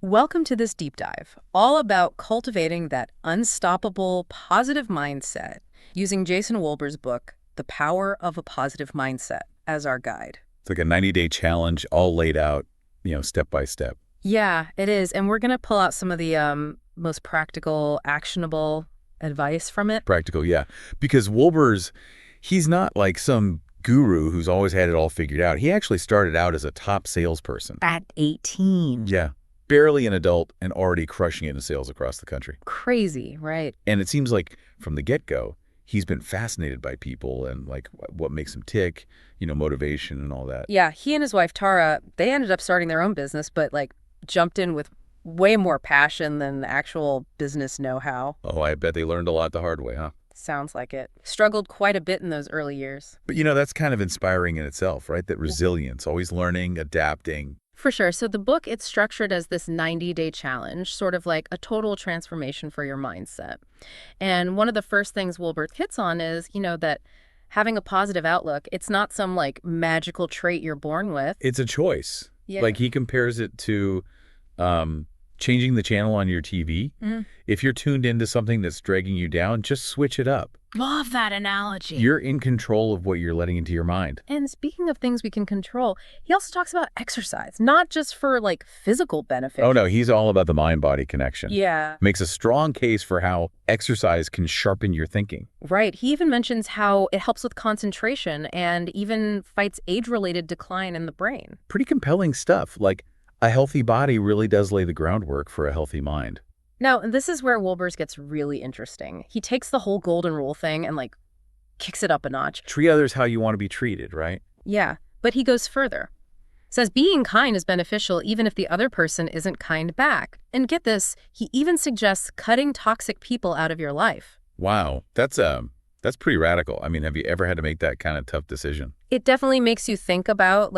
Welcome to this deep dive, all about cultivating that unstoppable positive mindset using Jason Wolbers' book, The Power of a Positive Mindset, as our guide. It's like a 90-day challenge all laid out, step by step. Yeah, it is. And we're going to pull out some of the most practical, actionable advice from it. Practical, yeah. Because Wolbers, he's not like some guru who's always had it all figured out. He actually started out as a top salesperson. At 18. Yeah. Barely an adult and already crushing it in sales across the country. Crazy, right? And it seems like from the get-go, he's been fascinated by people and like what makes them tick, motivation and all that. Yeah, he and his wife, Tara, they ended up starting their own business, but jumped in with way more passion than actual business know-how. Oh, I bet they learned a lot the hard way, huh? Sounds like it. Struggled quite a bit in those early years. But that's kind of inspiring in itself, right? That resilience, always learning, adapting. For sure. So the book, it's structured as this 90-day challenge, sort of like a total transformation for your mindset. And one of the first things Wolbert hits on is, that having a positive outlook, it's not some magical trait you're born with. It's a choice. Yeah. Like he compares it to changing the channel on your TV. If you're tuned into something that's dragging you down, just switch it up. Love that analogy. You're in control of what you're letting into your mind. And speaking of things we can control, he also talks about exercise, not just for physical benefit. Oh, no, he's all about the mind-body connection. Yeah. Makes a strong case for how exercise can sharpen your thinking. Right. He even mentions how it helps with concentration and even fights age-related decline in the brain. Pretty compelling stuff. Like a healthy body really does lay the groundwork for a healthy mind. Now, this is where Wolbers gets really interesting. He takes the whole golden rule thing and kicks it up a notch. Treat others how you want to be treated, right? Yeah, but he goes further. Says being kind is beneficial even if the other person isn't kind back. And get this, he even suggests cutting toxic people out of your life. Wow, that's pretty radical. I mean, have you ever had to make that kind of tough decision? It definitely makes you think about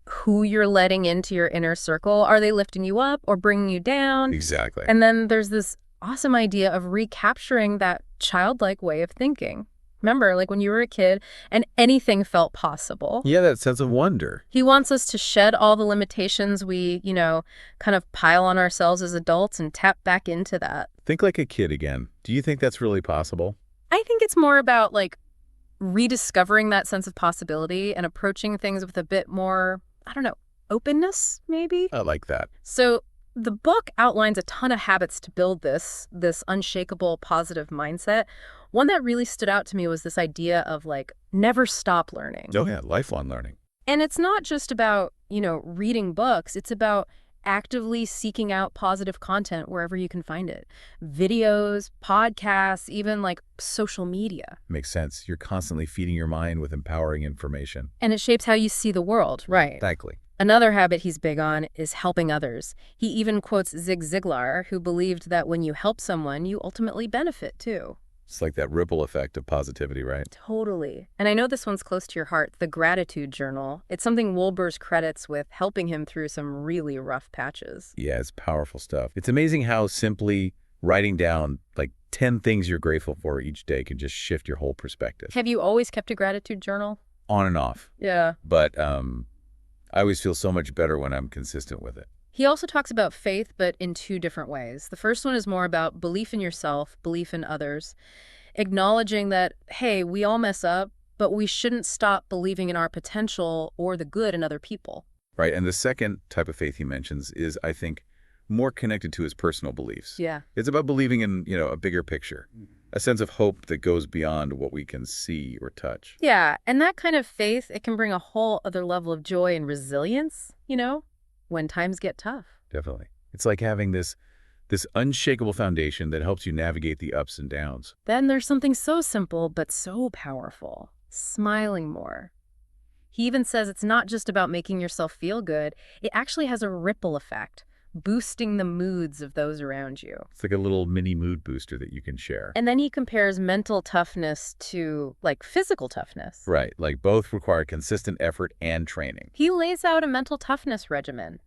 who you're letting into your inner circle. Are they lifting you up or bringing you down? Exactly. And then there's this awesome idea of recapturing that childlike way of thinking. Remember, when you were a kid and anything felt possible. Yeah, that sense of wonder. He wants us to shed all the limitations we, kind of pile on ourselves as adults and tap back into that. Think like a kid again. Do you think that's really possible? I think it's more about rediscovering that sense of possibility and approaching things with a bit more, openness, maybe? I like that. So the book outlines a ton of habits to build this unshakable positive mindset. One that really stood out to me was this idea of never stop learning. Oh yeah, lifelong learning. And it's not just about, reading books. It's about actively seeking out positive content wherever you can find it. Videos, podcasts, even social media. Makes sense. You're constantly feeding your mind with empowering information. And it shapes how you see the world, right? Exactly. Another habit he's big on is helping others. He even quotes Zig Ziglar, who believed that when you help someone, you ultimately benefit too. It's like that ripple effect of positivity, right? Totally. And I know this one's close to your heart, the gratitude journal. It's something Wolbers credits with helping him through some really rough patches. Yeah, it's powerful stuff. It's amazing how simply writing down 10 things you're grateful for each day can just shift your whole perspective. Have you always kept a gratitude journal? On and off. Yeah. But I always feel so much better when I'm consistent with it. He also talks about faith, but in two different ways. The first one is more about belief in yourself, belief in others, acknowledging that, hey, we all mess up, but we shouldn't stop believing in our potential or the good in other people. Right. And the second type of faith he mentions is, I think, more connected to his personal beliefs. Yeah. It's about believing in, a bigger picture, a sense of hope that goes beyond what we can see or touch. Yeah. And that kind of faith, it can bring a whole other level of joy and resilience, when times get tough. Definitely. It's like having this unshakable foundation that helps you navigate the ups and downs. Then there's something so simple but so powerful, smiling more. He even says it's not just about making yourself feel good. It actually has a ripple effect, boosting the moods of those around you. It's like a little mini mood booster that you can share. And then he compares mental toughness to physical toughness. Right. Both require consistent effort and training. He lays out a mental toughness regimen,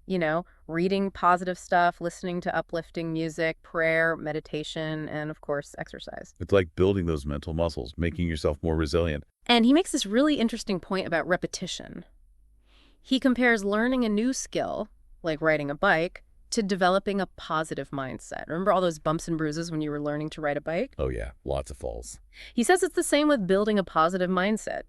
reading positive stuff, listening to uplifting music, prayer, meditation, and of course, exercise. It's like building those mental muscles, making yourself more resilient. And he makes this really interesting point about repetition. He compares learning a new skill, like riding a bike, to developing a positive mindset. Remember all those bumps and bruises when you were learning to ride a bike? Oh yeah, lots of falls. He says it's the same with building a positive mindset.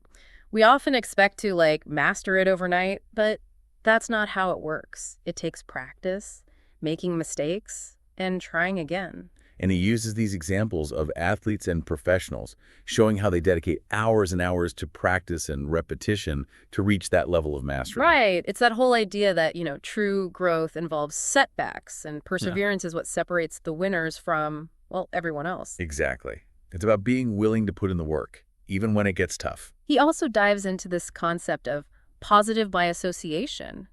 We often expect to, like, master it overnight, but that's not how it works. It takes practice, making mistakes, and trying again. And he uses these examples of athletes and professionals, showing how they dedicate hours and hours to practice and repetition to reach that level of mastery. Right. It's that whole idea that, true growth involves setbacks, and Yeah. perseverance is what separates the winners from, well, everyone else. Exactly. It's about being willing to put in the work, even when it gets tough. He also dives into this concept of positive by association,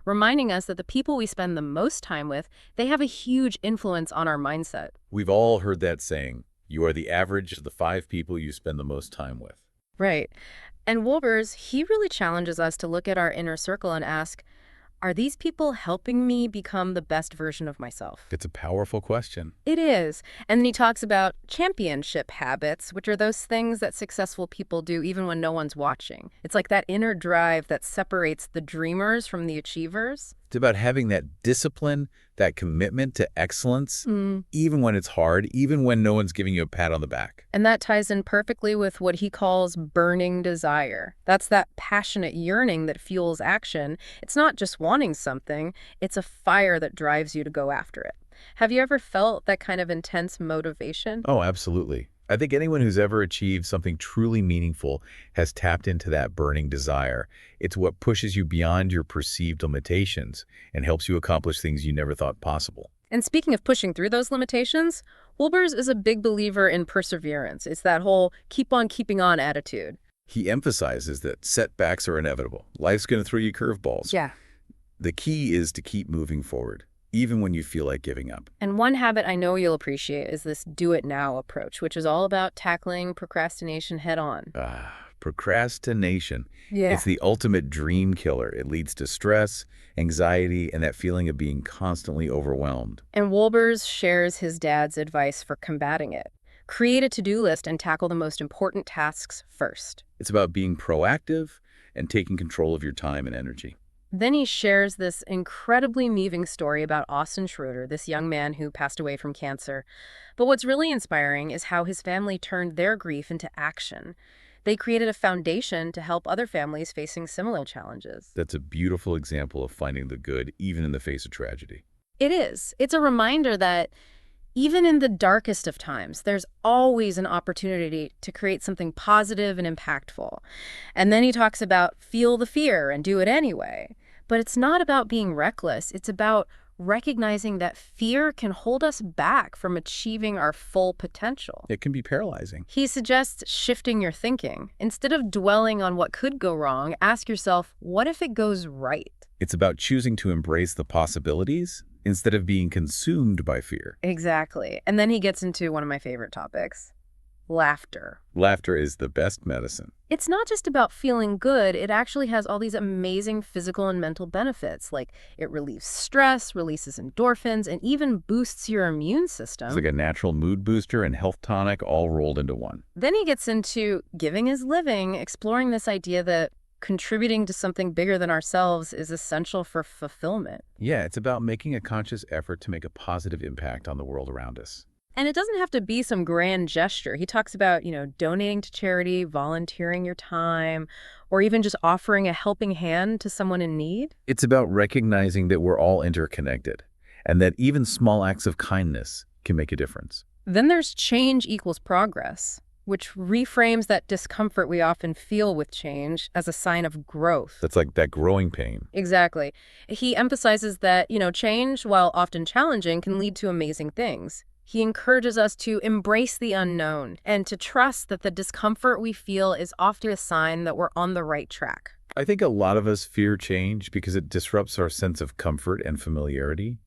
reminding us that the people we spend the most time with, they have a huge influence on our mindset. We've all heard that saying, you are the average of the 5 people you spend the most time with. Right. And Wolbers, he really challenges us to look at our inner circle and ask, are these people helping me become the best version of myself? It's a powerful question. It is. And then he talks about championship habits, which are those things that successful people do even when no one's watching. It's like that inner drive that separates the dreamers from the achievers. It's about having that discipline, that commitment to excellence, even when it's hard, even when no one's giving you a pat on the back. And that ties in perfectly with what he calls burning desire. That's that passionate yearning that fuels action. It's not just wanting something, it's a fire that drives you to go after it. Have you ever felt that kind of intense motivation? Oh, absolutely. I think anyone who's ever achieved something truly meaningful has tapped into that burning desire. It's what pushes you beyond your perceived limitations and helps you accomplish things you never thought possible. And speaking of pushing through those limitations, Wolbers is a big believer in perseverance. It's that whole keep on keeping on attitude. He emphasizes that setbacks are inevitable. Life's going to throw you curveballs. Yeah. The key is to keep moving forward, even when you feel like giving up. And one habit I know you'll appreciate is this do-it-now approach, which is all about tackling procrastination head-on. Procrastination. Yeah. It's the ultimate dream killer. It leads to stress, anxiety, and that feeling of being constantly overwhelmed. And Wolbers shares his dad's advice for combating it. Create a to-do list and tackle the most important tasks first. It's about being proactive and taking control of your time and energy. Then he shares this incredibly moving story about Austin Schroeder, this young man who passed away from cancer. But what's really inspiring is how his family turned their grief into action. They created a foundation to help other families facing similar challenges. That's a beautiful example of finding the good, even in the face of tragedy. It is. It's a reminder that even in the darkest of times, there's always an opportunity to create something positive and impactful. And then he talks about feel the fear and do it anyway. But it's not about being reckless. It's about recognizing that fear can hold us back from achieving our full potential. It can be paralyzing. He suggests shifting your thinking. Instead of dwelling on what could go wrong, ask yourself, what if it goes right? It's about choosing to embrace the possibilities instead of being consumed by fear. Exactly. And then he gets into one of my favorite topics, laughter. Laughter is the best medicine. It's not just about feeling good. It actually has all these amazing physical and mental benefits, like it relieves stress, releases endorphins, and even boosts your immune system. It's like a natural mood booster and health tonic all rolled into one. Then he gets into giving is living, exploring this idea that contributing to something bigger than ourselves is essential for fulfillment. Yeah, it's about making a conscious effort to make a positive impact on the world around us. And it doesn't have to be some grand gesture. He talks about, donating to charity, volunteering your time, or even just offering a helping hand to someone in need. It's about recognizing that we're all interconnected and that even small acts of kindness can make a difference. Then there's change equals progress, which reframes that discomfort we often feel with change as a sign of growth. That's like that growing pain. Exactly. He emphasizes that, change, while often challenging, can lead to amazing things. He encourages us to embrace the unknown and to trust that the discomfort we feel is often a sign that we're on the right track. I think a lot of us fear change because it disrupts our sense of comfort and familiarity.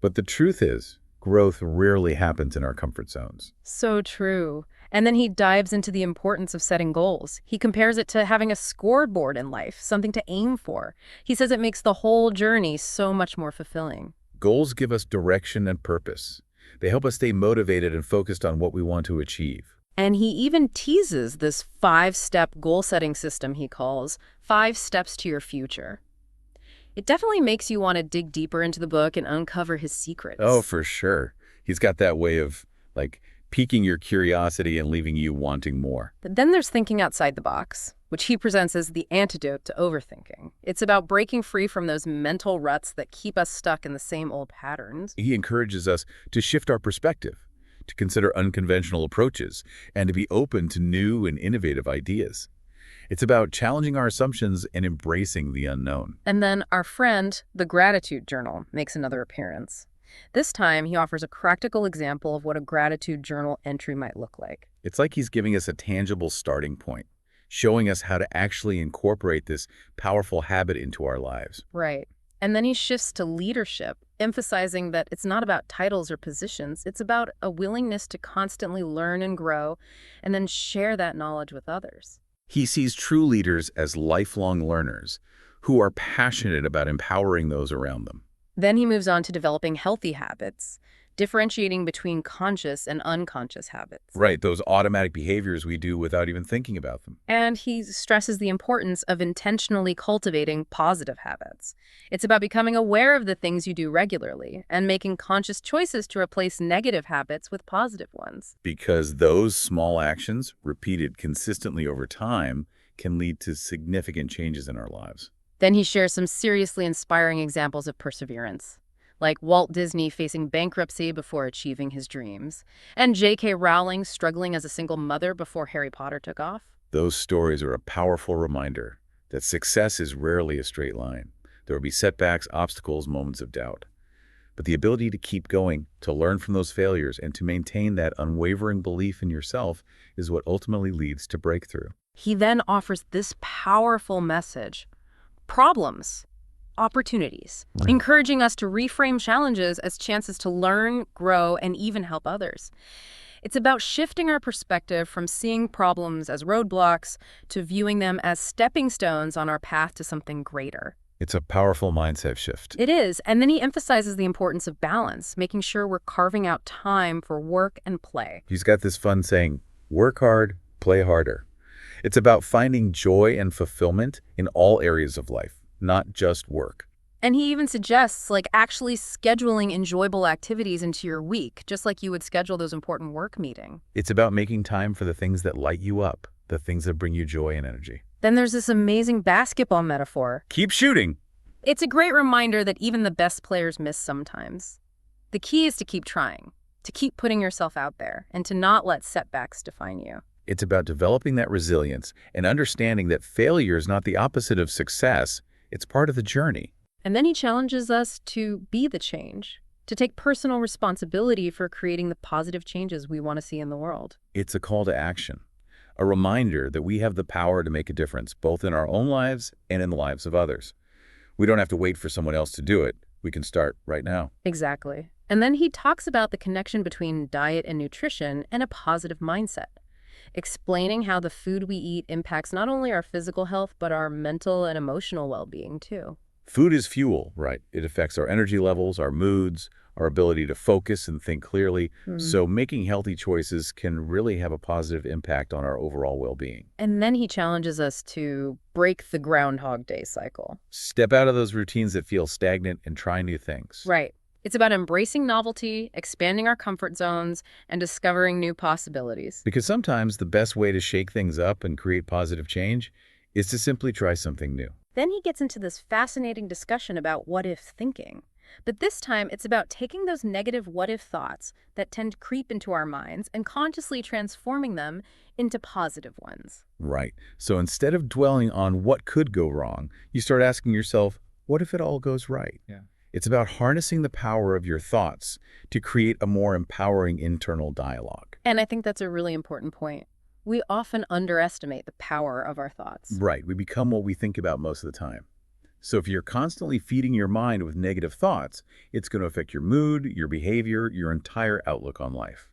But the truth is, growth rarely happens in our comfort zones. So true. And then he dives into the importance of setting goals. He compares it to having a scoreboard in life, something to aim for. He says it makes the whole journey so much more fulfilling. Goals give us direction and purpose. They help us stay motivated and focused on what we want to achieve. And he even teases this 5-step goal-setting system he calls 5 steps to your future. It definitely makes you want to dig deeper into the book and uncover his Oh, secrets. for sure. He's got that way of, like, piquing your curiosity and leaving you wanting more. But then there's thinking outside the box, which he presents as the antidote to overthinking. It's about breaking free from those mental ruts that keep us stuck in the same old patterns. He encourages us to shift our perspective, to consider unconventional approaches, and to be open to new and innovative ideas. It's about challenging our assumptions and embracing the unknown. And then our friend, the Gratitude Journal, makes another appearance. This time, he offers a practical example of what a gratitude journal entry might look like. It's like he's giving us a tangible starting point, showing us how to actually incorporate this powerful habit into our lives. Right. And then he shifts to leadership, emphasizing that it's not about titles or positions. It's about a willingness to constantly learn and grow, and then share that knowledge with others. He sees true leaders as lifelong learners who are passionate about empowering those around them. Then he moves on to developing healthy habits, differentiating between conscious and unconscious habits. Right, those automatic behaviors we do without even thinking about them. And he stresses the importance of intentionally cultivating positive habits. It's about becoming aware of the things you do regularly and making conscious choices to replace negative habits with positive ones. Because those small actions, repeated consistently over time, can lead to significant changes in our lives. Then he shares some seriously inspiring examples of perseverance, like Walt Disney facing bankruptcy before achieving his dreams, and J.K. Rowling struggling as a single mother before Harry Potter took off. Those stories are a powerful reminder that success is rarely a straight line. There will be setbacks, obstacles, moments of doubt. But the ability to keep going, to learn from those failures, and to maintain that unwavering belief in yourself is what ultimately leads to breakthrough. He then offers this powerful message: problems, opportunities, encouraging us to reframe challenges as chances to learn, grow, and even help others. It's about shifting our perspective from seeing problems as roadblocks to viewing them as stepping stones on our path to something greater. It's a powerful mindset shift. It is, and then he emphasizes the importance of balance, making sure we're carving out time for work and play. He's got this fun saying, work hard, play harder. It's about finding joy and fulfillment in all areas of life, not just work. And he even suggests, actually scheduling enjoyable activities into your week, just like you would schedule those important work meetings. It's about making time for the things that light you up, the things that bring you joy and energy. Then there's this amazing basketball metaphor. Keep shooting. It's a great reminder that even the best players miss sometimes. The key is to keep trying, to keep putting yourself out there, and to not let setbacks define you. It's about developing that resilience and understanding that failure is not the opposite of success. It's part of the journey. And then he challenges us to be the change, to take personal responsibility for creating the positive changes we want to see in the world. It's a call to action, a reminder that we have the power to make a difference, both in our own lives and in the lives of others. We don't have to wait for someone else to do it. We can start right now. Exactly. And then he talks about the connection between diet and nutrition and a positive mindset, explaining how the food we eat impacts not only our physical health, but our mental and emotional well-being too. Food is fuel, right? It affects our energy levels, our moods, our ability to focus and think clearly. So making healthy choices can really have a positive impact on our overall well-being. And then he challenges us to break the Groundhog Day cycle. Step out of those routines that feel stagnant and try new things. Right. It's about embracing novelty, expanding our comfort zones, and discovering new possibilities. Because sometimes the best way to shake things up and create positive change is to simply try something new. Then he gets into this fascinating discussion about what-if thinking. But this time, it's about taking those negative what-if thoughts that tend to creep into our minds and consciously transforming them into positive ones. Right. So instead of dwelling on what could go wrong, you start asking yourself, what if it all goes right? Yeah. It's about harnessing the power of your thoughts to create a more empowering internal dialogue. And I think that's a really important point. We often underestimate the power of our thoughts. Right. We become what we think about most of the time. So if you're constantly feeding your mind with negative thoughts, it's going to affect your mood, your behavior, your entire outlook on life.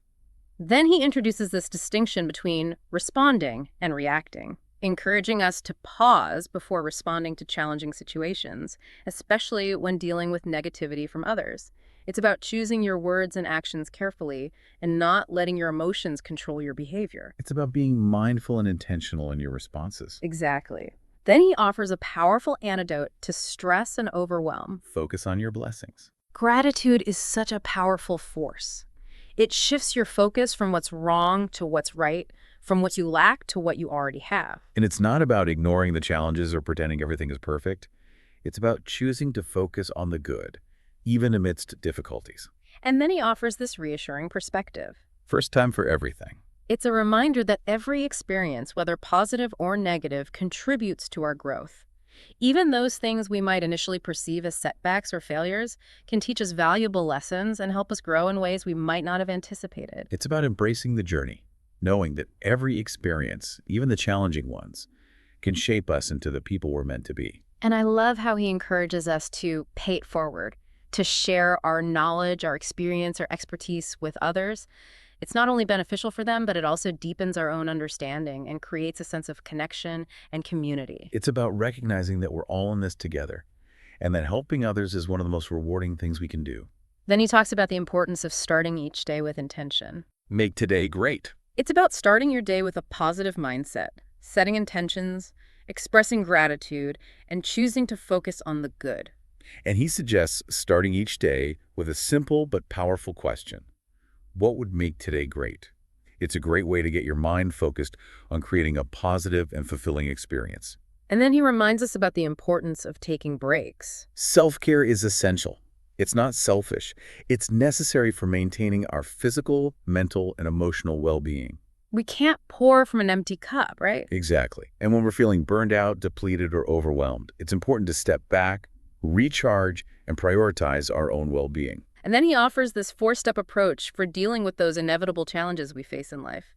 Then he introduces this distinction between responding and reacting, encouraging us to pause before responding to challenging situations, especially when dealing with negativity from others. It's about choosing your words and actions carefully and not letting your emotions control your behavior. It's about being mindful and intentional in your responses. Exactly. Then he offers a powerful antidote to stress and overwhelm. Focus on your blessings. Gratitude is such a powerful force. It shifts your focus from what's wrong to what's right, from what you lack to what you already have. And it's not about ignoring the challenges or pretending everything is perfect. It's about choosing to focus on the good, even amidst difficulties. And then he offers this reassuring perspective. First time for everything. It's a reminder that every experience, whether positive or negative, contributes to our growth. Even those things we might initially perceive as setbacks or failures can teach us valuable lessons and help us grow in ways we might not have anticipated. It's about embracing the journey, knowing that every experience, even the challenging ones, can shape us into the people we're meant to be. And I love how he encourages us to pay it forward, to share our knowledge, our experience, our expertise with others. It's not only beneficial for them, but it also deepens our own understanding and creates a sense of connection and community. It's about recognizing that we're all in this together, and that helping others is one of the most rewarding things we can do. Then he talks about the importance of starting each day with intention. Make today great. It's about starting your day with a positive mindset, setting intentions, expressing gratitude, and choosing to focus on the good. And he suggests starting each day with a simple but powerful question. What would make today great? It's a great way to get your mind focused on creating a positive and fulfilling experience. And then he reminds us about the importance of taking breaks. Self-care is essential. It's not selfish. It's necessary for maintaining our physical, mental, and emotional well-being. We can't pour from an empty cup, right? Exactly. And when we're feeling burned out, depleted, or overwhelmed, it's important to step back, recharge, and prioritize our own well-being. And then he offers this four-step approach for dealing with those inevitable challenges we face in life.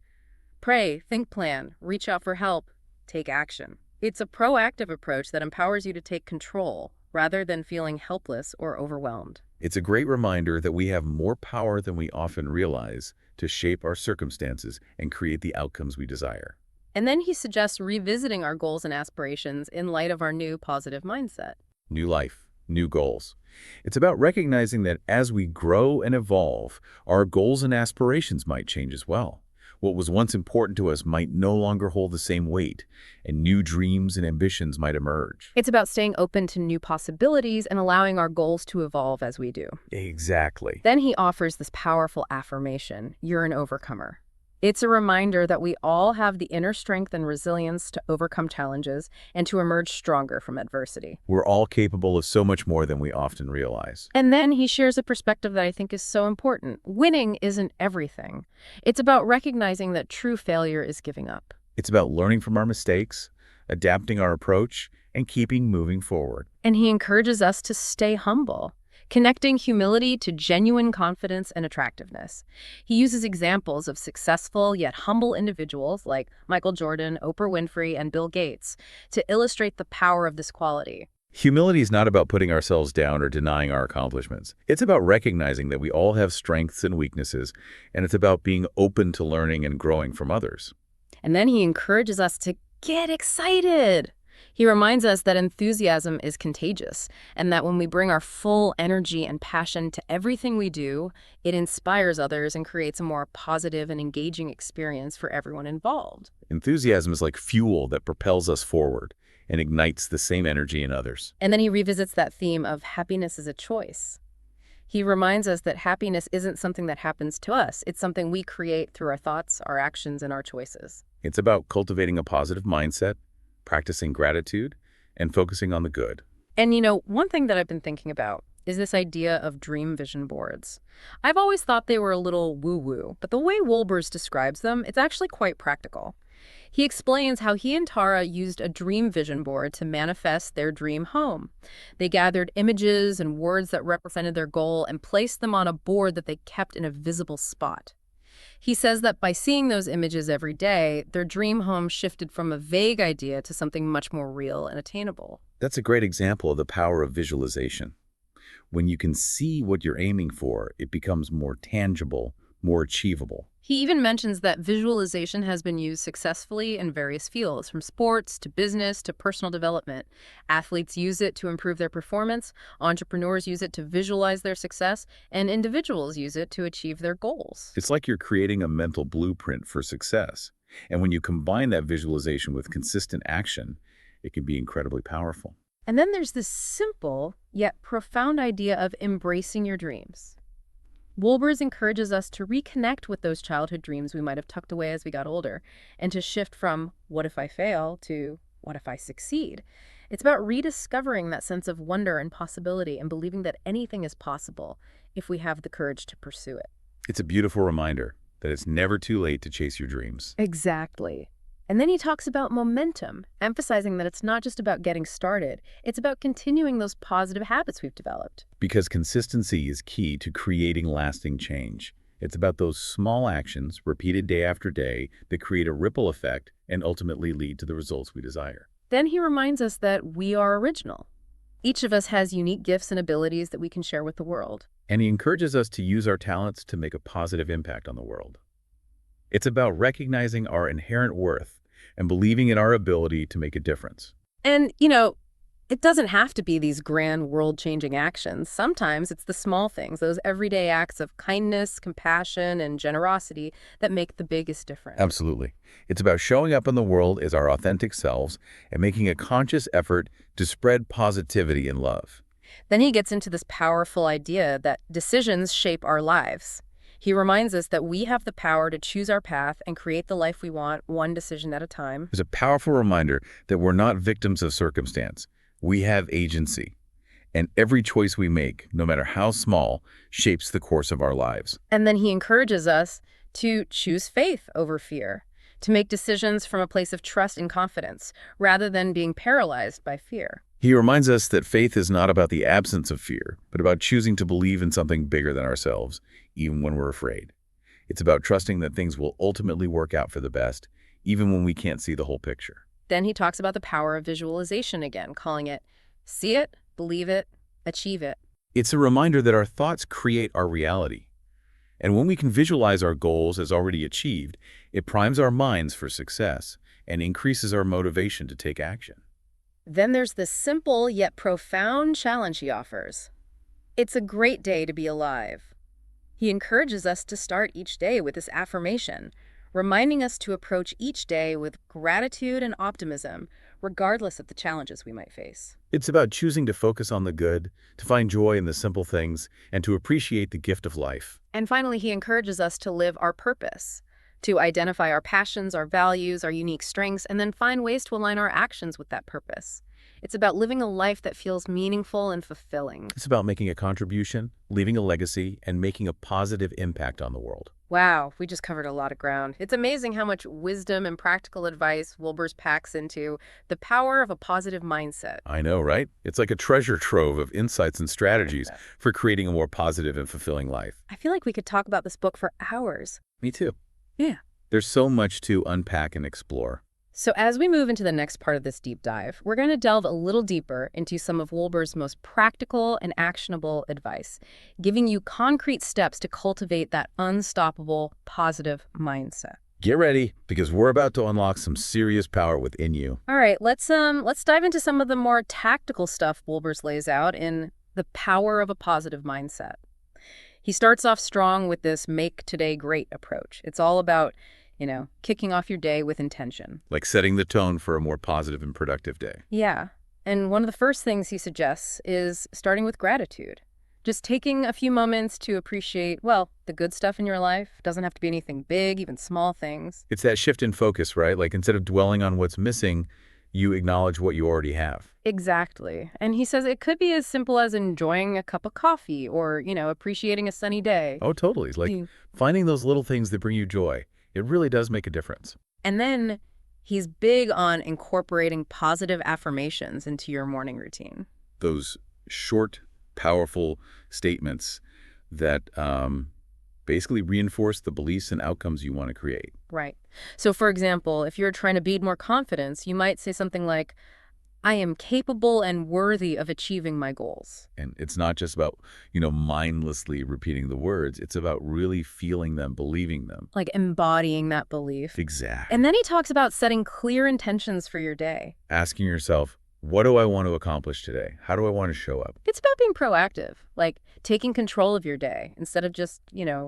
Pray, think, plan, reach out for help, take action. It's a proactive approach that empowers you to take control rather than feeling helpless or overwhelmed. It's a great reminder that we have more power than we often realize to shape our circumstances and create the outcomes we desire. And then he suggests revisiting our goals and aspirations in light of our new positive mindset. New life, new goals. It's about recognizing that as we grow and evolve, our goals and aspirations might change as well. What was once important to us might no longer hold the same weight, and new dreams and ambitions might emerge. It's about staying open to new possibilities and allowing our goals to evolve as we do. Exactly. Then he offers this powerful affirmation, "You're an overcomer." It's a reminder that we all have the inner strength and resilience to overcome challenges and to emerge stronger from adversity. We're all capable of so much more than we often realize. And then he shares a perspective that I think is so important. Winning isn't everything. It's about recognizing that true failure is giving up. It's about learning from our mistakes, adapting our approach, and keeping moving forward. And he encourages us to stay humble, connecting humility to genuine confidence and attractiveness. He uses examples of successful yet humble individuals like Michael Jordan, Oprah Winfrey, and Bill Gates to illustrate the power of this quality. Humility is not about putting ourselves down or denying our accomplishments. It's about recognizing that we all have strengths and weaknesses, and it's about being open to learning and growing from others. And then he encourages us to get excited. He reminds us that enthusiasm is contagious, and that when we bring our full energy and passion to everything we do, it inspires others and creates a more positive and engaging experience for everyone involved. Enthusiasm is like fuel that propels us forward and ignites the same energy in others. And then he revisits that theme of happiness as a choice. He reminds us that happiness isn't something that happens to us. It's something we create through our thoughts, our actions, and our choices. It's about cultivating a positive mindset, practicing gratitude, and focusing on the good. And one thing that I've been thinking about is this idea of dream vision boards. I've always thought they were a little woo-woo, but the way Wolbers describes them, it's actually quite practical. He explains how he and Tara used a dream vision board to manifest their dream home. They gathered images and words that represented their goal and placed them on a board that they kept in a visible spot. He says that by seeing those images every day, their dream home shifted from a vague idea to something much more real and attainable. That's a great example of the power of visualization. When you can see what you're aiming for, it becomes more tangible, more achievable. He even mentions that visualization has been used successfully in various fields, from sports to business to personal development. Athletes use it to improve their performance, entrepreneurs use it to visualize their success, and individuals use it to achieve their goals. It's like you're creating a mental blueprint for success. And when you combine that visualization with consistent action, It can be incredibly powerful. And then there's this simple yet profound idea of embracing your dreams. Wolbers encourages us to reconnect with those childhood dreams we might have tucked away as we got older, and to shift from what if I fail to what if I succeed. It's about rediscovering that sense of wonder and possibility and believing that anything is possible if we have the courage to pursue it. It's a beautiful reminder that it's never too late to chase your dreams. Exactly. And then he talks about momentum, emphasizing that it's not just about getting started, it's about continuing those positive habits we've developed. Because consistency is key to creating lasting change. It's about those small actions, repeated day after day, that create a ripple effect and ultimately lead to the results we desire. Then he reminds us that we are original. Each of us has unique gifts and abilities that we can share with the world. And he encourages us to use our talents to make a positive impact on the world. It's about recognizing our inherent worth and believing in our ability to make a difference. And, it doesn't have to be these grand world-changing actions. Sometimes it's the small things, those everyday acts of kindness, compassion, and generosity that make the biggest difference. Absolutely. It's about showing up in the world as our authentic selves and making a conscious effort to spread positivity and love. Then he gets into this powerful idea that decisions shape our lives. He reminds us that we have the power to choose our path and create the life we want, one decision at a time. It's a powerful reminder that we're not victims of circumstance. We have agency. And every choice we make, no matter how small, shapes the course of our lives. And then he encourages us to choose faith over fear, to make decisions from a place of trust and confidence, rather than being paralyzed by fear. He reminds us that faith is not about the absence of fear, but about choosing to believe in something bigger than ourselves, even when we're afraid. It's about trusting that things will ultimately work out for the best, even when we can't see the whole picture. Then he talks about the power of visualization again, calling it, see it, believe it, achieve it. It's a reminder that our thoughts create our reality. And when we can visualize our goals as already achieved, it primes our minds for success and increases our motivation to take action. Then there's this simple yet profound challenge he offers. It's a great day to be alive. He encourages us to start each day with this affirmation, reminding us to approach each day with gratitude and optimism, regardless of the challenges we might face. It's about choosing to focus on the good, to find joy in the simple things, and to appreciate the gift of life. And finally, he encourages us to live our purpose, to identify our passions, our values, our unique strengths, and then find ways to align our actions with that purpose. It's about living a life that feels meaningful and fulfilling. It's about making a contribution, leaving a legacy, and making a positive impact on the world. Wow, we just covered a lot of ground. It's amazing how much wisdom and practical advice Wolbers packs into the power of a positive mindset. I know, right? It's like a treasure trove of insights and strategies for creating a more positive and fulfilling life. I feel like we could talk about this book for hours. Me too. Yeah. There's so much to unpack and explore. So as we move into the next part of this deep dive, we're going to delve a little deeper into some of Wolbers' most practical and actionable advice, giving you concrete steps to cultivate that unstoppable, positive mindset. Get ready, because we're about to unlock some serious power within you. All right, let's dive into some of the more tactical stuff Wolbers lays out in The Power of a Positive Mindset. He starts off strong with this make today great approach. It's all about kicking off your day with intention. Like setting the tone for a more positive and productive day. Yeah. And one of the first things he suggests is starting with gratitude. Just taking a few moments to appreciate, the good stuff in your life. Doesn't have to be anything big, even small things. It's that shift in focus, right? Like instead of dwelling on what's missing, you acknowledge what you already have. Exactly. And he says it could be as simple as enjoying a cup of coffee or, appreciating a sunny day. Oh, totally. It's like finding those little things that bring you joy. It really does make a difference. And then he's big on incorporating positive affirmations into your morning routine. Those short, powerful statements that basically reinforce the beliefs and outcomes you want to create. Right. So, for example, if you're trying to build more confidence, you might say something like, I am capable and worthy of achieving my goals. And it's not just about, mindlessly repeating the words. It's about really feeling them, believing them. Like embodying that belief. Exactly. And then he talks about setting clear intentions for your day. Asking yourself, What do I want to accomplish today? How do I want to show up? It's about being proactive, like taking control of your day instead of just,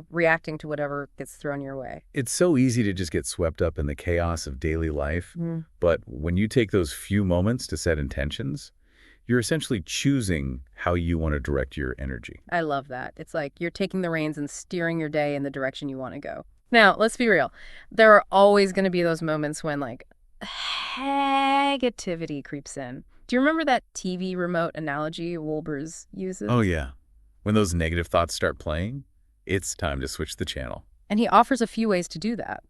reacting to whatever gets thrown your way. It's so easy to just get swept up in the chaos of daily life, Mm. but when you take those few moments to set intentions, you're essentially choosing how you want to direct your energy. I love that. It's like you're taking the reins and steering your day in the direction you want to go. Now, let's be real. There are always going to be those moments when, like, negativity creeps in. Do you remember that TV remote analogy Wolbers Oh, uses? yeah. When those negative thoughts start playing, it's time to switch the channel. And he offers a few ways to do that.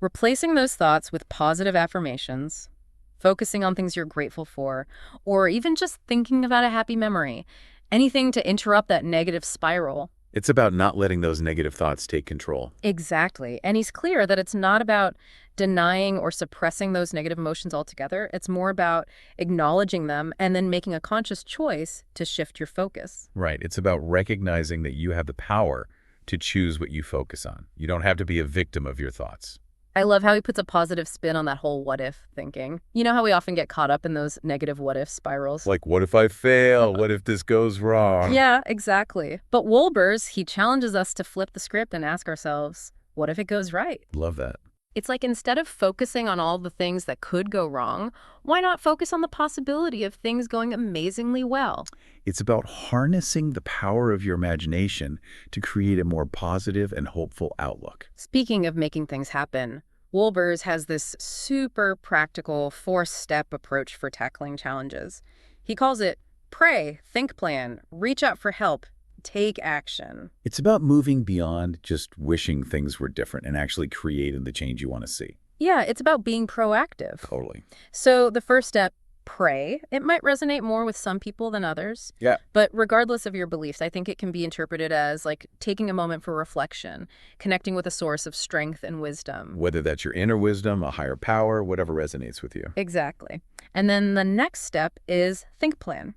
Replacing those thoughts with positive affirmations, focusing on things you're grateful for, or even just thinking about a happy memory. Anything to interrupt that negative spiral. It's about not letting those negative thoughts take control. Exactly. And he's clear that it's not about denying or suppressing those negative emotions altogether. It's more about acknowledging them and then making a conscious choice to shift your focus. Right. It's about recognizing that you have the power to choose what you focus on. You don't have to be a victim of your thoughts. I love how he puts a positive spin on that whole what if thinking. You know how we often get caught up in those negative what if spirals? Like, what if I fail? What if this goes wrong? Yeah, exactly. But Wolbers, he challenges us to flip the script and ask ourselves, what if it goes right? Love that. It's like instead of focusing on all the things that could go wrong, why not focus on the possibility of things going amazingly well? It's about harnessing the power of your imagination to create a more positive and hopeful outlook. Speaking of making things happen, Wolbers has this super practical 4-step approach for tackling challenges. He calls it pray, think plan, reach out for help, take action. It's about moving beyond just wishing things were different and actually creating the change you want to see. Yeah, it's about being proactive. Totally. So the first step, pray. It might resonate more with some people than others. Yeah. But regardless of your beliefs, I think it can be interpreted as like taking a moment for reflection, connecting with a source of strength and wisdom. Whether that's your inner wisdom, a higher power, whatever resonates with you. Exactly. And then the next step is think plan.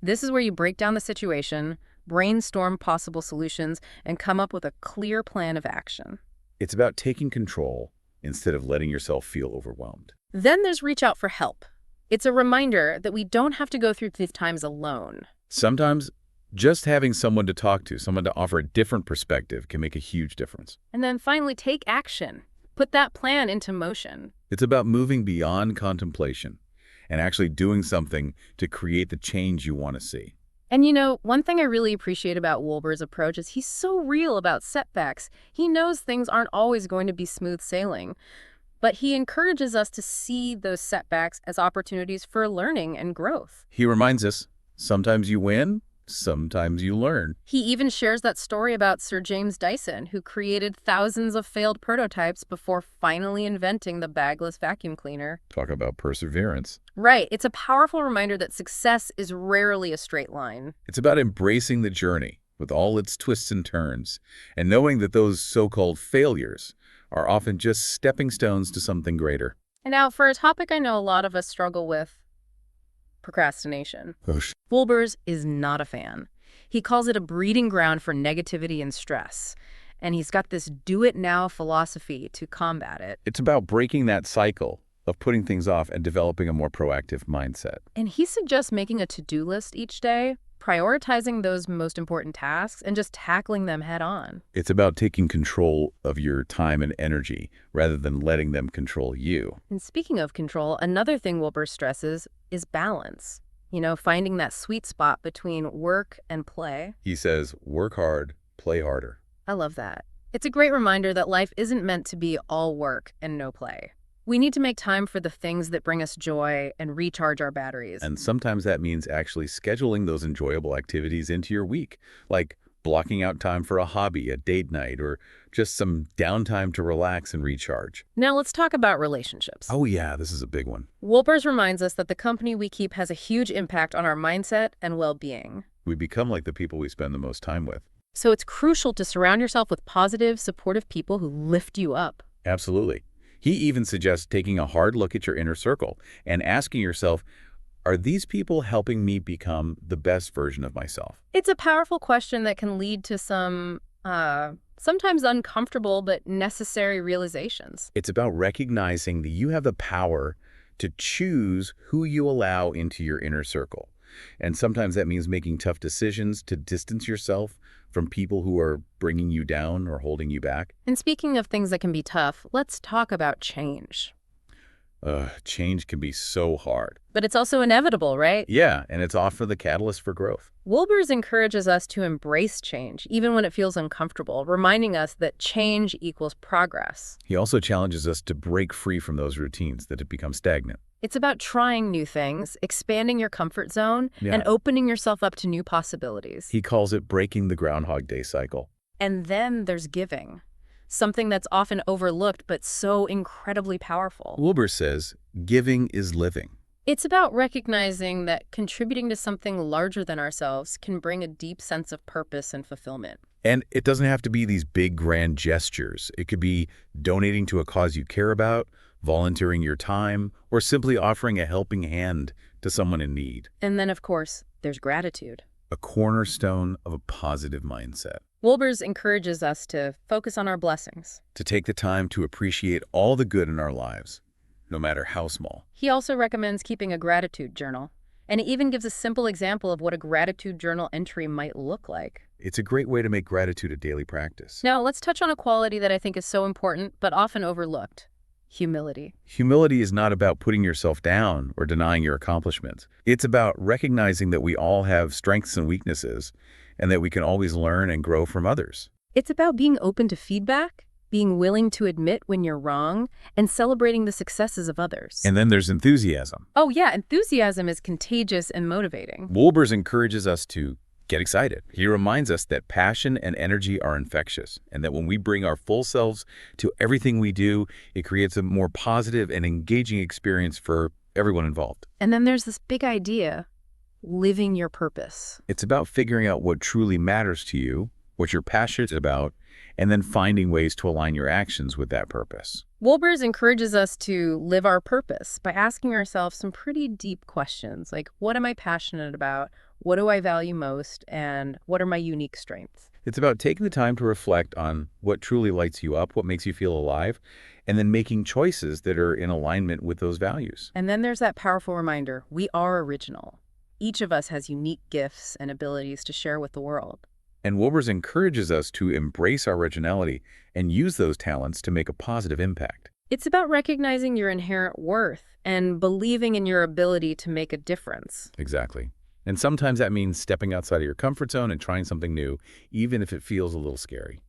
This is where you break down the situation, brainstorm possible solutions, and come up with a clear plan of action. It's about taking control instead of letting yourself feel overwhelmed. Then there's reach out for help. It's a reminder that we don't have to go through these times alone. Sometimes just having someone to talk to, someone to offer a different perspective can make a huge difference. And then finally, take action. Put that plan into motion. It's about moving beyond contemplation and actually doing something to create the change you want to see. And one thing I really appreciate about Wolber's approach is he's so real about setbacks. He knows things aren't always going to be smooth sailing, but he encourages us to see those setbacks as opportunities for learning and growth. He reminds us, sometimes you win, sometimes you learn. He even shares that story about Sir James Dyson, who created thousands of failed prototypes before finally inventing the bagless vacuum cleaner. Talk about perseverance. Right. It's a powerful reminder that success is rarely a straight line. It's about embracing the journey with all its twists and turns and knowing that those so-called failures are often just stepping stones to something greater. And now, for a topic I know a lot of us struggle with, procrastination. Wolbers is not a fan. He calls it a breeding ground for negativity and stress. And he's got this do-it-now philosophy to combat it. It's about breaking that cycle of putting things off and developing a more proactive mindset. And he suggests making a to-do list each day, prioritizing those most important tasks, and just tackling them head on. It's about taking control of your time and energy rather than letting them control you. And speaking of control, another thing Wolbers stresses is balance. Finding that sweet spot between work and play. He says, work hard, play harder. I love that. It's a great reminder that life isn't meant to be all work and no play. We need to make time for the things that bring us joy and recharge our batteries. And sometimes that means actually scheduling those enjoyable activities into your week, like blocking out time for a hobby, a date night, or just some downtime to relax and recharge. Now let's talk about relationships. Oh yeah, this is a big one. Wolbers reminds us that the company we keep has a huge impact on our mindset and well-being. We become like the people we spend the most time with. So it's crucial to surround yourself with positive, supportive people who lift you up. Absolutely. He even suggests taking a hard look at your inner circle and asking yourself, are these people helping me become the best version of myself? It's a powerful question that can lead to some, sometimes uncomfortable but necessary realizations. It's about recognizing that you have the power to choose who you allow into your inner circle. And sometimes that means making tough decisions to distance yourself from people who are bringing you down or holding you back. And speaking of things that can be tough, let's talk about change. Change can be so hard. But it's also inevitable, right? Yeah, and it's often the catalyst for growth. Wolbers encourages us to embrace change, even when it feels uncomfortable, reminding us that change equals progress. He also challenges us to break free from those routines that have become stagnant. It's about trying new things, expanding your comfort zone, Yeah. and opening yourself up to new possibilities. He calls it breaking the Groundhog Day cycle. And then there's giving, something that's often overlooked but so incredibly powerful. Wolbers says, giving is living. It's about recognizing that contributing to something larger than ourselves can bring a deep sense of purpose and fulfillment. And it doesn't have to be these big, grand gestures. It could be donating to a cause you care about, volunteering your time, or simply offering a helping hand to someone in need. And then, of course, there's gratitude. A cornerstone of a positive mindset. Wolbers encourages us to focus on our blessings. To take the time to appreciate all the good in our lives, no matter how small. He also recommends keeping a gratitude journal, and he even gives a simple example of what a gratitude journal entry might look like. It's a great way to make gratitude a daily practice. Now, let's touch on a quality that I think is so important, but often overlooked: humility. Humility is not about putting yourself down or denying your accomplishments. It's about recognizing that we all have strengths and weaknesses, and that we can always learn and grow from others. It's about being open to feedback, being willing to admit when you're wrong, and celebrating the successes of others. And then there's enthusiasm. Oh yeah, enthusiasm is contagious and motivating. Wolbers encourages us to get excited. He reminds us that passion and energy are infectious, and that when we bring our full selves to everything we do, it creates a more positive and engaging experience for everyone involved. And then there's this big idea: living your purpose. It's about figuring out what truly matters to you, what you're passionate about, and then finding ways to align your actions with that purpose. Wolbers encourages us to live our purpose by asking ourselves some pretty deep questions, like what am I passionate about, what do I value most, and what are my unique strengths? It's about taking the time to reflect on what truly lights you up, what makes you feel alive, and then making choices that are in alignment with those values. And then there's that powerful reminder: we are original. Each of us has unique gifts and abilities to share with the world. And Wolbers encourages us to embrace our originality and use those talents to make a positive impact. It's about recognizing your inherent worth and believing in your ability to make a difference. Exactly. And sometimes that means stepping outside of your comfort zone and trying something new, even if it feels a little scary.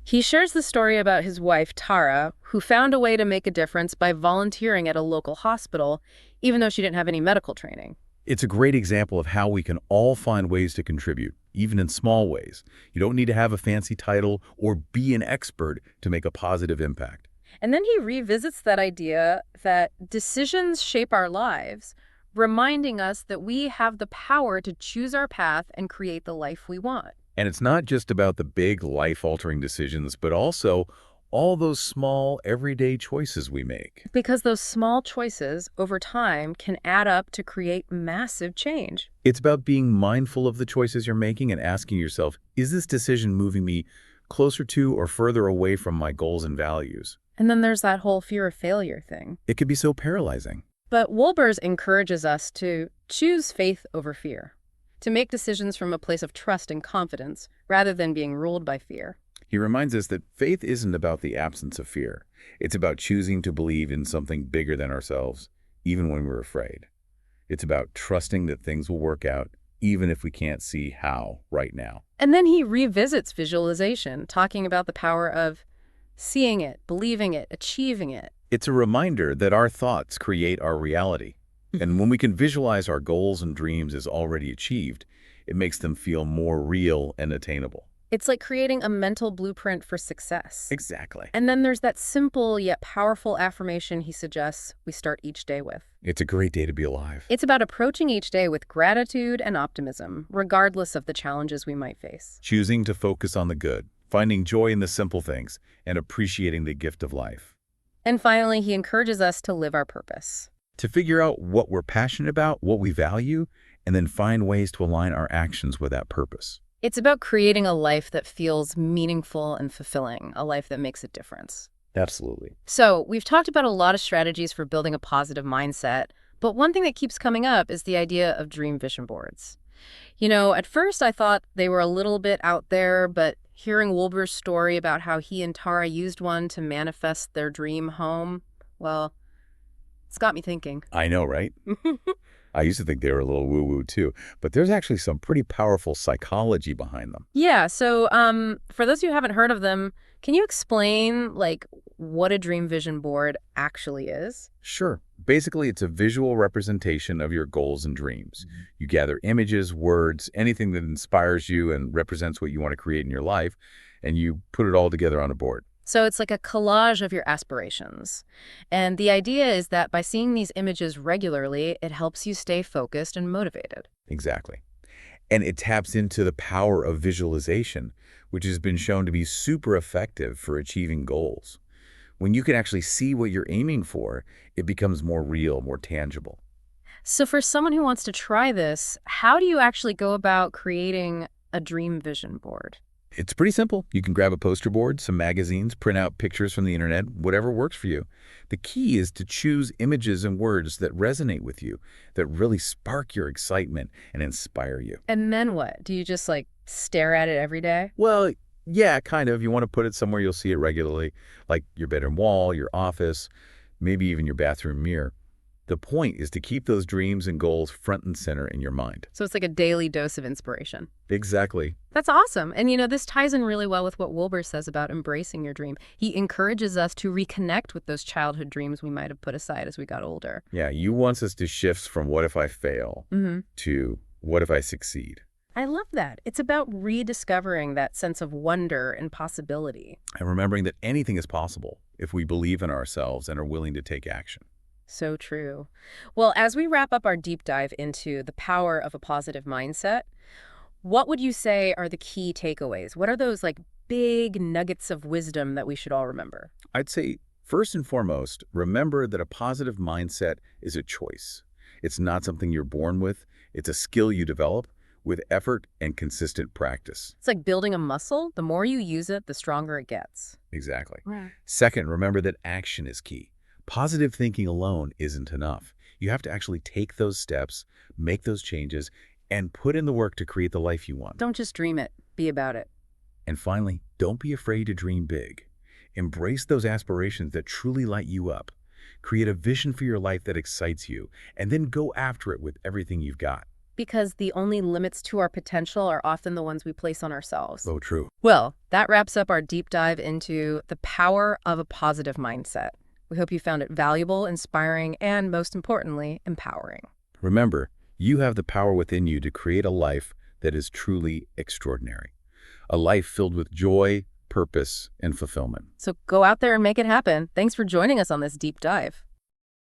He shares the story about his wife, Tara, who found a way to make a difference by volunteering at a local hospital, even though she didn't have any medical training. It's a great example of how we can all find ways to contribute, even in small ways. You don't need to have a fancy title or be an expert to make a positive impact. And then he revisits that idea that decisions shape our lives, reminding us that we have the power to choose our path and create the life we want. And it's not just about the big life-altering decisions, but also all those small, everyday choices we make. Because those small choices over time can add up to create massive change. It's about being mindful of the choices you're making and asking yourself, is this decision moving me closer to or further away from my goals and values? And then there's that whole fear of failure thing. It could be so paralyzing. But Wolbers encourages us to choose faith over fear, to make decisions from a place of trust and confidence rather than being ruled by fear. He reminds us that faith isn't about the absence of fear. It's about choosing to believe in something bigger than ourselves, even when we're afraid. It's about trusting that things will work out, even if we can't see how right now. And then he revisits visualization, talking about the power of seeing it, believing it, achieving it. It's a reminder that our thoughts create our reality. And when we can visualize our goals and dreams as already achieved, it makes them feel more real and attainable. It's like creating a mental blueprint for success. Exactly. And then there's that simple yet powerful affirmation he suggests we start each day with. It's a great day to be alive. It's about approaching each day with gratitude and optimism, regardless of the challenges we might face. Choosing to focus on the good, finding joy in the simple things, and appreciating the gift of life. And finally, he encourages us to live our purpose. To figure out what we're passionate about, what we value, and then find ways to align our actions with that purpose. It's about creating a life that feels meaningful and fulfilling, a life that makes a difference. Absolutely. So, we've talked about a lot of strategies for building a positive mindset, but one thing that keeps coming up is the idea of dream vision boards. At first I thought they were a little bit out there, but hearing Wolbers' story about how he and Tara used one to manifest their dream home, well, it's got me thinking. I know, right? I used to think they were a little woo-woo too, but there's actually some pretty powerful psychology behind them. Yeah, so for those who haven't heard of them, can you explain like what a dream vision board actually is? Sure. Basically, it's a visual representation of your goals and dreams. You gather images, words, anything that inspires you and represents what you want to create in your life, and you put it all together on a board. So it's like a collage of your aspirations. And the idea is that by seeing these images regularly, it helps you stay focused and motivated. Exactly. And it taps into the power of visualization, which has been shown to be super effective for achieving goals. When you can actually see what you're aiming for, it becomes more real, more tangible. So for someone who wants to try this, how do you actually go about creating a dream vision board? It's pretty simple. You can grab a poster board, some magazines, print out pictures from the internet, whatever works for you. The key is to choose images and words that resonate with you, that really spark your excitement and inspire you. And then what? Do you just like stare at it every day? Well, yeah, kind of. You want to put it somewhere you'll see it regularly, like your bedroom wall, your office, maybe even your bathroom mirror. The point is to keep those dreams and goals front and center in your mind. So it's like a daily dose of inspiration. Exactly. That's awesome. And this ties in really well with what Wolber says about embracing your dream. He encourages us to reconnect with those childhood dreams we might have put aside as we got older. Yeah, you want us to shift from what if I fail to what if I succeed. I love that. It's about rediscovering that sense of wonder and possibility. And remembering that anything is possible if we believe in ourselves and are willing to take action. So true. Well, as we wrap up our deep dive into the power of a positive mindset, what would you say are the key takeaways? What are those like big nuggets of wisdom that we should all remember? I'd say, first and foremost, remember that a positive mindset is a choice. It's not something you're born with. It's a skill you develop with effort and consistent practice. It's like building a muscle. The more you use it, the stronger it gets. Exactly. Right. Second, remember that action is key. Positive thinking alone isn't enough. You have to actually take those steps, make those changes, and put in the work to create the life you want. Don't just dream it. Be about it. And finally, don't be afraid to dream big. Embrace those aspirations that truly light you up. Create a vision for your life that excites you, and then go after it with everything you've got. Because the only limits to our potential are often the ones we place on ourselves. So true. Well, that wraps up our deep dive into the power of a positive mindset. We hope you found it valuable, inspiring, and most importantly, empowering. Remember, you have the power within you to create a life that is truly extraordinary. A life filled with joy, purpose, and fulfillment. So go out there and make it happen. Thanks for joining us on this deep dive.